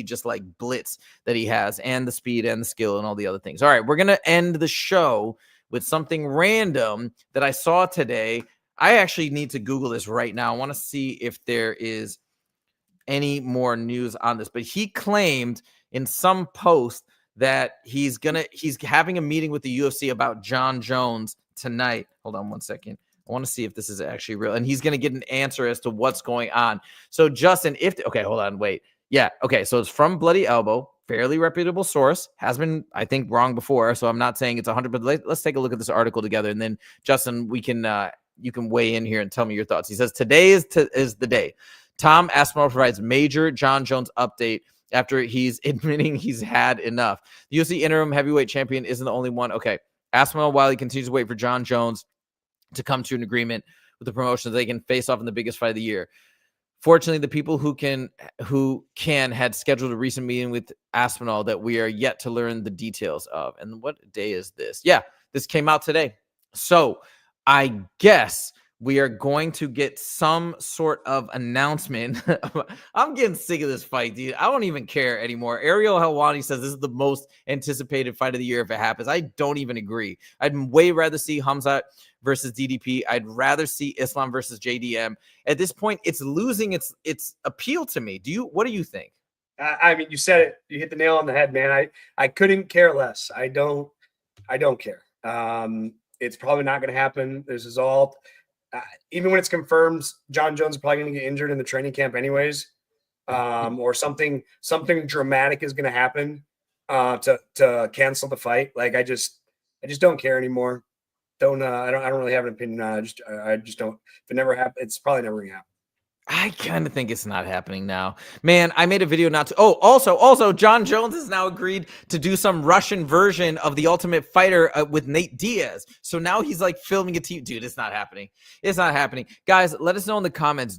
just like blitz that he has, and the speed and the skill and all the other things. All right, we're gonna end the show with something random that I saw today. I actually need to Google this right now. I want to see if there is any more news on this, but he claimed in some post that he's having a meeting with the UFC about John Jones tonight. Hold on one second. I want to see if this is actually real, and he's going to get an answer as to what's going on. So Justin, okay, hold on, wait. Yeah. Okay. So it's from Bloody Elbow, fairly reputable source, has been, I think, wrong before. So I'm not saying it's 100, but let's take a look at this article together. And then Justin, you can weigh in here and tell me your thoughts. He says, today is the day. Tom Aspinall provides major John Jones update after he's admitting he's had enough. The UFC interim heavyweight champion isn't the only one. Okay. Aspinall, while he continues to wait for John Jones to come to an agreement with the promotion, they can face off in the biggest fight of the year. Fortunately, the people who can had scheduled a recent meeting with Aspinall that we are yet to learn the details of. And what day is this? Yeah, this came out today. So I guess we are going to get some sort of announcement. I'm getting sick of this fight, dude. I don't even care anymore. Ariel Helwani says this is the most anticipated fight of the year if it happens. I don't even agree. I'd way rather see Hamzat versus DDP. I'd rather see Islam versus JDM. At this point, it's losing its appeal to me. What do you think? I mean, you said it. You hit the nail on the head, man. I couldn't care less. I don't care. It's probably not going to happen. This is all. Even when it's confirmed, John Jones is probably going to get injured in the training camp anyways, or something dramatic is going to happen to cancel the fight. Like I just don't care anymore. I don't really have an opinion on it. I just don't. If it never happens, it's probably never going to happen. I kind of think it's not happening now. Man, I made a video also, John Jones has now agreed to do some Russian version of The Ultimate Fighter with Nate Diaz. So now he's like filming a team. Dude, it's not happening. It's not happening. Guys, let us know in the comments.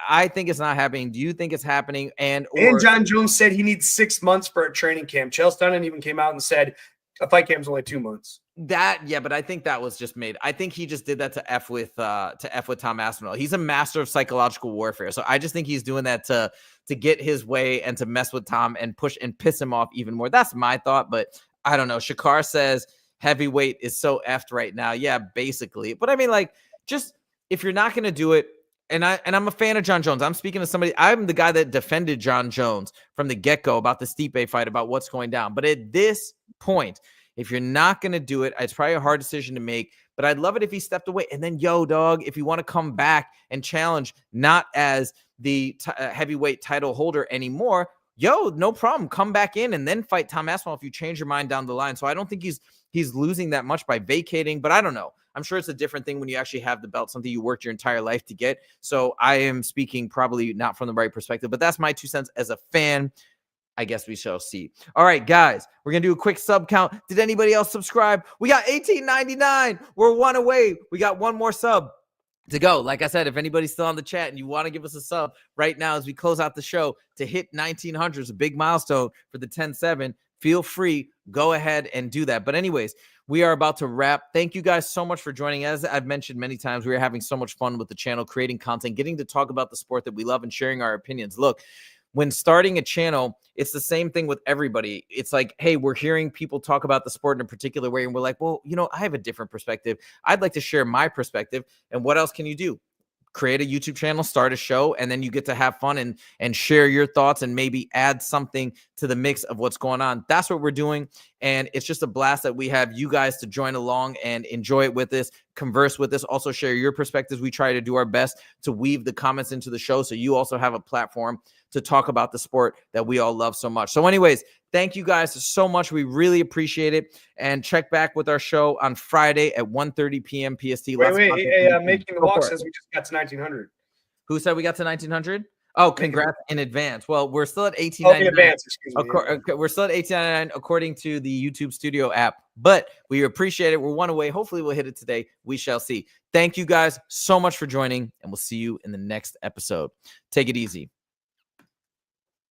I think it's not happening. Do you think it's happening? And John Jones said he needs 6 months for a training camp. Chael Sonnen even came out and said a fight camp's only 2 months. But I think that was just made. I think he just did that to F with Tom Aspinall. He's a master of psychological warfare. So I just think he's doing that to get his way and to mess with Tom and push and piss him off even more. That's my thought, but I don't know. Shakar says heavyweight is so effed right now. Yeah, basically. But I mean, like, just if you're not going to do it, and I'm a fan of John Jones. I'm speaking to somebody. I'm the guy that defended John Jones from the get-go about the Stipe fight, about what's going down. But at this point, if you're not going to do it, it's probably a hard decision to make, but I'd love it if he stepped away. And then, dog, if you want to come back and challenge not as the heavyweight title holder anymore, no problem. Come back in and then fight Tom Aspinall if you change your mind down the line. So I don't think he's losing that much by vacating, but I don't know. I'm sure it's a different thing when you actually have the belt, something you worked your entire life to get. So I am speaking probably not from the right perspective, but that's my 2 cents as a fan. I guess we shall see. All right, guys, we're going to do a quick sub count. Did anybody else subscribe? We got 1899. We're 1 away. We got 1 more sub to go. Like I said, if anybody's still on the chat and you want to give us a sub right now as we close out the show to hit 1900 is a big milestone for the 10-7. Feel free. Go ahead and do that. But anyways, we are about to wrap. Thank you guys so much for joining. As I've mentioned many times, we are having so much fun with the channel, creating content, getting to talk about the sport that we love and sharing our opinions. Look, when starting a channel, it's the same thing with everybody. It's like, hey, we're hearing people talk about the sport in a particular way, and we're like, well, I have a different perspective. I'd like to share my perspective. And what else can you do? Create a YouTube channel, start a show, and then you get to have fun and share your thoughts and maybe add something to the mix of what's going on. That's what we're doing. And it's just a blast that we have you guys to join along and enjoy it with us. converse with us. Also share your perspectives. We try to do our best to weave the comments into the show so you also have a platform to talk about the sport that we all love so much. So anyways, thank you guys so much. We really appreciate it. And check back with our show on Friday at 1:30 p.m. PST. Making the walk says we just got to 1900. Who said we got to 1900? Oh, congrats in advance. Well, we're still at 1899. In advance, excuse me. We're still at 1899 according to the YouTube Studio app, but we appreciate it. We're one away. Hopefully we'll hit it today. We shall see. Thank you guys so much for joining, and we'll see you in the next episode. Take it easy.